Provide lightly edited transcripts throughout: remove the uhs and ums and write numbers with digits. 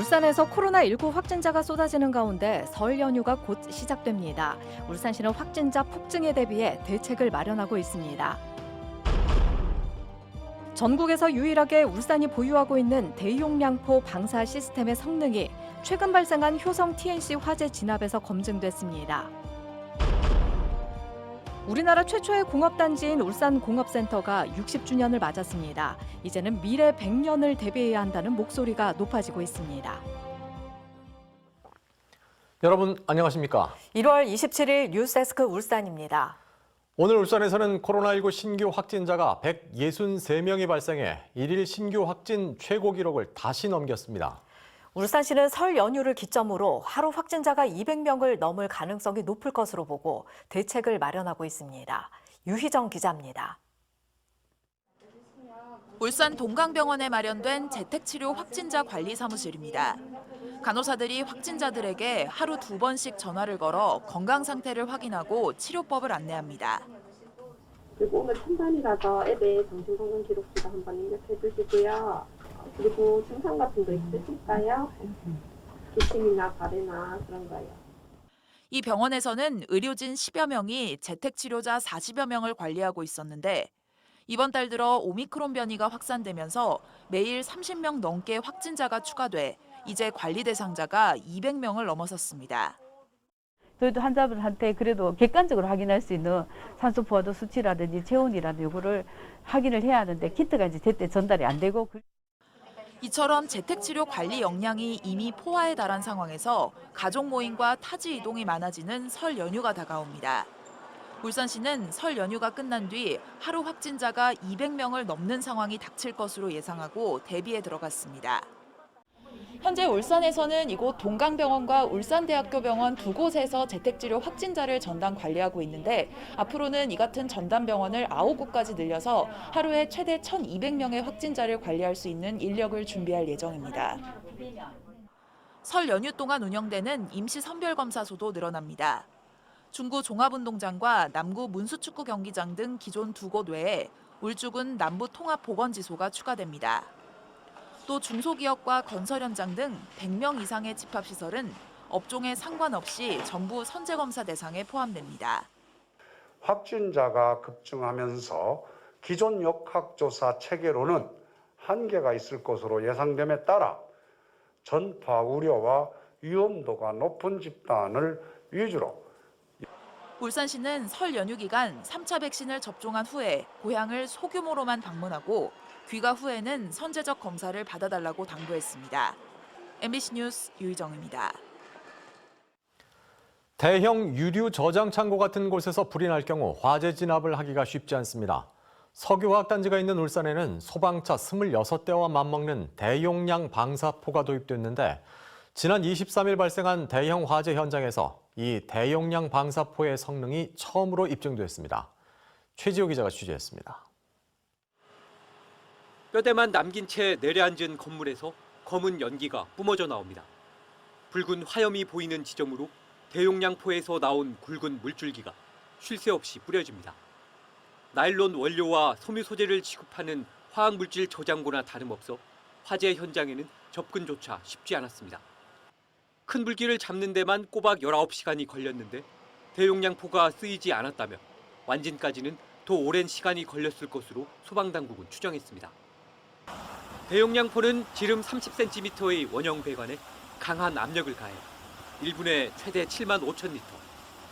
울산에서 코로나19 확진자가 쏟아지는 가운데 설 연휴가 곧 시작됩니다. 울산시는 확진자 폭증에 대비해 대책을 마련하고 있습니다. 전국에서 유일하게 울산이 보유하고 있는 대용량포 방사 시스템의 성능이 최근 발생한 효성 TNC 화재 진압에서 검증됐습니다. 우리나라 최초의 공업단지인 울산공업센터가 60주년을 맞았습니다. 이제는 미래 100년을 대비해야 한다는 목소리가 높아지고 있습니다. 여러분 안녕하십니까? 1월 27일 뉴스데스크 울산입니다. 오늘 울산에서는 코로나19 신규 확진자가 163명이 발생해 1일 신규 확진 최고 기록을 다시 넘겼습니다. 울산시는 설 연휴를 기점으로 하루 확진자가 200명을 넘을 가능성이 높을 것으로 보고 대책을 마련하고 있습니다. 유희정 기자입니다. 울산 동강병원에 마련된 재택치료 확진자 관리 사무실입니다. 간호사들이 확진자들에게 하루 2번씩 전화를 걸어 건강 상태를 확인하고 치료법을 안내합니다. 그리고 오늘 판단이라서 앱에 정신건강 기록지도 한번 입력해 주시고요. 그리고 증상 같은 거 있으실까요? 기침이나 가래나 그런 거요. 이 병원에서는 의료진 10여 명이 재택치료자 40여 명을 관리하고 있었는데 이번 달 들어 오미크론 변이가 확산되면서 매일 30명 넘게 확진자가 추가돼 이제 관리 대상자가 200명을 넘어섰습니다. 저희도 환자분한테 그래도 객관적으로 확인할 수 있는 산소 포화도 수치라든지 체온이라든지 이거를 확인을 해야 하는데 키트가 이제 제때 전달이 안 되고. 이처럼 재택치료 관리 역량이 이미 포화에 달한 상황에서 가족 모임과 타지 이동이 많아지는 설 연휴가 다가옵니다. 울산시는 설 연휴가 끝난 뒤 하루 확진자가 200명을 넘는 상황이 닥칠 것으로 예상하고 대비에 들어갔습니다. 현재 울산에서는 이곳 동강병원과 울산대학교 병원 두 곳에서 재택치료 확진자를 전담 관리하고 있는데 앞으로는 이 같은 전담 병원을 9곳까지 늘려서 하루에 최대 1,200명의 확진자를 관리할 수 있는 인력을 준비할 예정입니다. 설 연휴 동안 운영되는 임시 선별검사소도 늘어납니다. 중구 종합운동장과 남구 문수축구 경기장 등 기존 두 곳 외에 울주군 남부통합보건지소가 추가됩니다. 또 중소기업과 건설 현장 등 100명 이상의 집합시설은 업종에 상관없이 전부 선제검사 대상에 포함됩니다. 확진자가 급증하면서 기존 역학조사 체계로는 한계가 있을 것으로 예상됨에 따라 전파 우려와 위험도가 높은 집단을 위주로 울산시는 설 연휴 기간 3차 백신을 접종한 후에 고향을 소규모로만 방문하고 귀가 후에는 선제적 검사를 받아달라고 당부했습니다. MBC 뉴스 유희정입니다. 대형 유류 저장 창고 같은 곳에서 불이 날 경우 화재 진압을 하기가 쉽지 않습니다. 석유화학단지가 있는 울산에는 소방차 26대와 맞먹는 대용량 방사포가 도입됐는데 지난 23일 발생한 대형 화재 현장에서 이 대용량 방사포의 성능이 처음으로 입증됐습니다. 최지호 기자가 취재했습니다. 뼈대만 남긴 채 내려앉은 건물에서 검은 연기가 뿜어져 나옵니다. 붉은 화염이 보이는 지점으로 대용량 포에서 나온 굵은 물줄기가 쉴 새 없이 뿌려집니다. 나일론 원료와 섬유 소재를 취급하는 화학물질 저장고나 다름없어 화재 현장에는 접근조차 쉽지 않았습니다. 큰 불길을 잡는 데만 꼬박 19시간이 걸렸는데 대용량 포가 쓰이지 않았다면 완진까지는 더 오랜 시간이 걸렸을 것으로 소방당국은 추정했습니다. 대용량 포는 지름 30cm의 원형 배관에 강한 압력을 가해 1분에 최대 7만 5천 리터,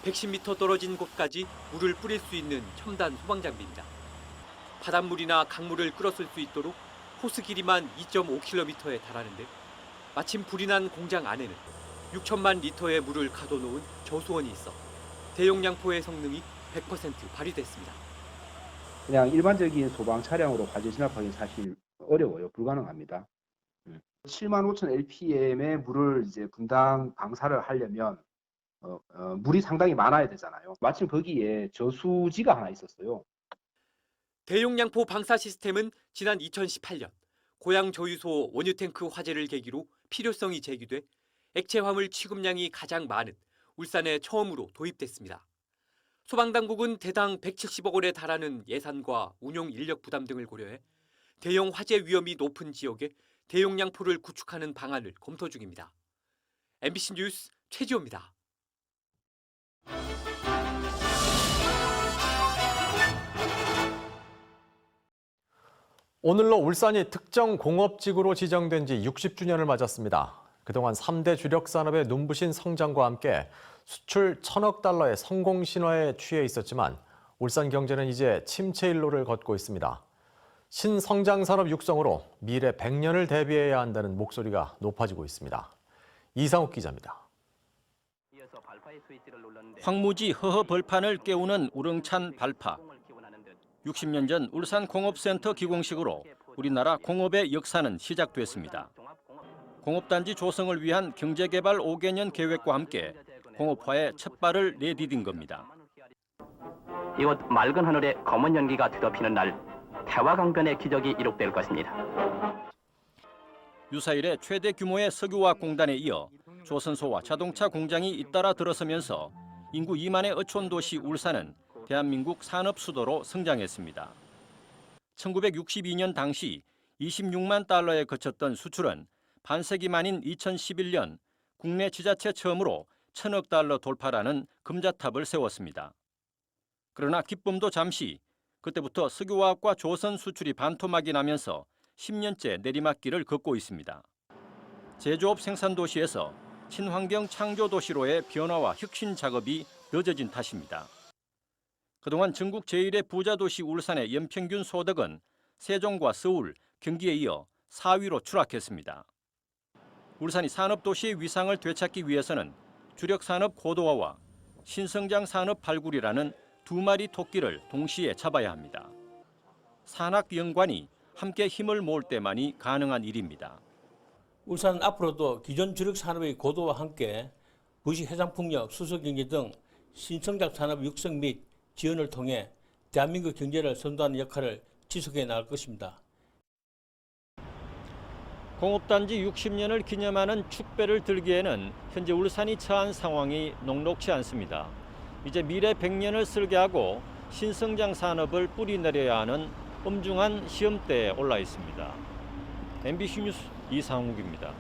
110m 떨어진 곳까지 물을 뿌릴 수 있는 첨단 소방장비입니다. 바닷물이나 강물을 끌어쓸 수 있도록 호스 길이만 2.5km에 달하는데 마침 불이 난 공장 안에는 6천만 리터의 물을 가둬놓은 저수원이 있어 대용량 포의 성능이 100% 발휘됐습니다. 그냥 일반적인 소방 차량으로 화재 진압하기는 사실 어려워요. 불가능합니다. 7만 5천 LPM의 물을 이제 분당 방사를 하려면 물이 상당히 많아야 되잖아요. 마침 거기에 저수지가 하나 있었어요. 대용량포 방사 시스템은 지난 2018년 고양 저유소 원유탱크 화재를 계기로 필요성이 제기돼 액체 화물 취급량이 가장 많은 울산에 처음으로 도입됐습니다. 소방당국은 대당 170억 원에 달하는 예산과 운용 인력 부담 등을 고려해 대형 화재 위험이 높은 지역에 대용량 포를 구축하는 방안을 검토 중입니다. MBC 뉴스 최지호입니다. 오늘로 울산이 특정 공업지구로 지정된 지 60주년을 맞았습니다. 그동안 3대 주력 산업의 눈부신 성장과 함께 수출 1,000억 달러의 성공 신화에 취해 있었지만 울산 경제는 이제 침체 일로를 걷고 있습니다. 신성장 산업 육성으로 미래 100년을 대비해야 한다는 목소리가 높아지고 있습니다. 이상욱 기자입니다. 황무지 허허 벌판을 깨우는 우렁찬 발파. 60년 전 울산 공업센터 기공식으로 우리나라 공업의 역사는 시작됐습니다. 공업단지 조성을 위한 경제개발 5개년 계획과 함께 공업화의 첫 발을 내디딘 겁니다. 이곳 맑은 하늘에 검은 연기가 뒤덮이는 날, 태화강변의 기적이 이룩될 것입니다. 유사일에 최대 규모의 석유화학 공단에 이어 조선소와 자동차 공장이 잇따라 들어서면서 인구 2만의 어촌 도시 울산은 대한민국 산업 수도로 성장했습니다. 1962년 당시 26만 달러에 그쳤던 수출은 반세기 만인 2011년 국내 지자체 처음으로 1,000억 달러 돌파라는 금자탑을 세웠습니다. 그러나 기쁨도 잠시, 그때부터 석유화학과 조선 수출이 반토막이 나면서 10년째 내리막길을 걷고 있습니다. 제조업 생산 도시에서 친환경 창조 도시로의 변화와 혁신 작업이 늦어진 탓입니다. 그동안 전국 제1의 부자 도시 울산의 연평균 소득은 세종과 서울, 경기에 이어 4위로 추락했습니다. 울산이 산업도시의 위상을 되찾기 위해서는 주력 산업 고도화와 신성장 산업 발굴이라는 두 마리 토끼를 동시에 잡아야 합니다. 산학 연관이 함께 힘을 모을 때만이 가능한 일입니다. 울산은 앞으로도 기존 주력 산업의 고도와 함께 부시 해상풍력, 수소경제 등 신성장 산업 육성 및 지원을 통해 대한민국 경제를 선도하는 역할을 지속해 나갈 것입니다. 공업단지 60년을 기념하는 축배를 들기에는 현재 울산이 처한 상황이 녹록치 않습니다. 이제 미래 100년을 설계하고 신성장 산업을 뿌리내려야 하는 엄중한 시험대에 올라 있습니다. MBC 뉴스 이상욱입니다.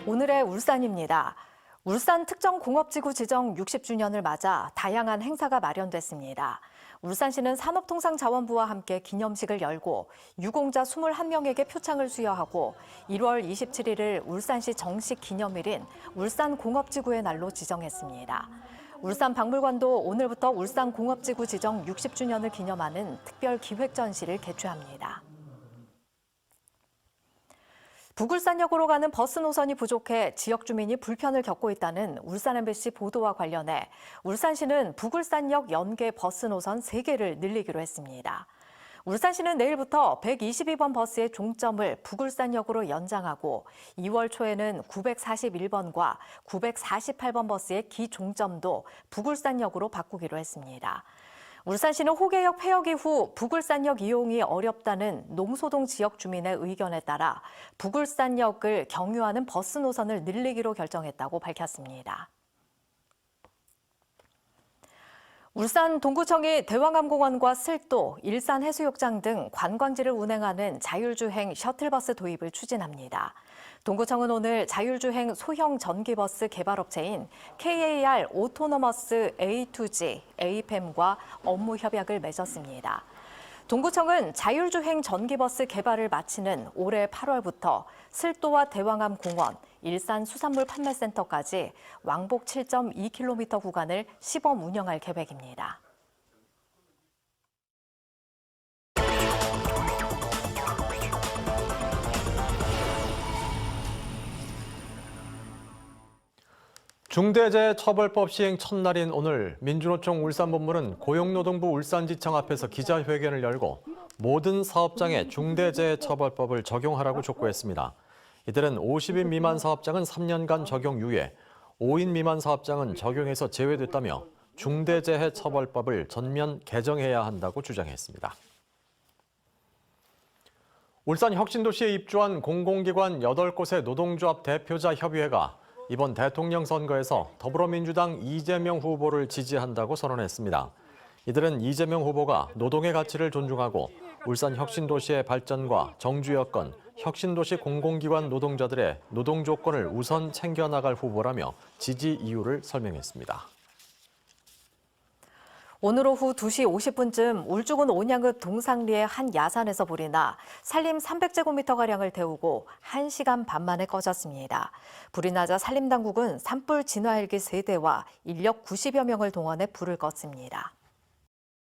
오늘의 울산입니다. 울산 특정공업지구 지정 60주년을 맞아 다양한 행사가 마련됐습니다. 울산시는 산업통상자원부와 함께 기념식을 열고 유공자 21명에게 표창을 수여하고 1월 27일을 울산시 정식 기념일인 울산공업지구의 날로 지정했습니다. 울산박물관도 오늘부터 울산공업지구 지정 60주년을 기념하는 특별 기획전시를 개최합니다. 부굴산역으로 가는 버스 노선이 부족해 지역 주민이 불편을 겪고 있다는 울산 MBC 보도와 관련해 울산시는 부굴산역 연계 버스 노선 3개를 늘리기로 했습니다. 울산시는 내일부터 122번 버스의 종점을 부굴산역으로 연장하고 2월 초에는 941번과 948번 버스의 기종점도 부굴산역으로 바꾸기로 했습니다. 울산시는 호계역 폐역 이후 부굴산역 이용이 어렵다는 농소동 지역 주민의 의견에 따라 부굴산역을 경유하는 버스 노선을 늘리기로 결정했다고 밝혔습니다. 울산 동구청이 대왕암공원과 슬도, 일산해수욕장 등 관광지를 운행하는 자율주행 셔틀버스 도입을 추진합니다. 동구청은 오늘 자율주행 소형 전기버스 개발업체인 KAR 오토노머스 A2G, APEM과 업무 협약을 맺었습니다. 동구청은 자율주행 전기버스 개발을 마치는 올해 8월부터 슬도와 대왕암 공원, 일산 수산물 판매센터까지 왕복 7.2km 구간을 시범 운영할 계획입니다. 중대재해처벌법 시행 첫날인 오늘 민주노총 울산본부는 고용노동부 울산지청 앞에서 기자회견을 열고 모든 사업장에 중대재해처벌법을 적용하라고 촉구했습니다. 이들은 50인 미만 사업장은 3년간 적용 유예, 5인 미만 사업장은 적용에서 제외됐다며 중대재해처벌법을 전면 개정해야 한다고 주장했습니다. 울산 혁신도시에 입주한 공공기관 8곳의 노동조합 대표자 협의회가 이번 대통령 선거에서 더불어민주당 이재명 후보를 지지한다고 선언했습니다. 이들은 이재명 후보가 노동의 가치를 존중하고 울산 혁신도시의 발전과 정주 여건, 혁신도시 공공기관 노동자들의 노동 조건을 우선 챙겨나갈 후보라며 지지 이유를 설명했습니다. 오늘 오후 2시 50분쯤 울주군 온양읍 동상리의 한 야산에서 불이 나 산림 300제곱미터가량을 태우고 1시간 반 만에 꺼졌습니다. 불이 나자 산림당국은 산불 진화 헬기 3대와 인력 90여 명을 동원해 불을 껐습니다.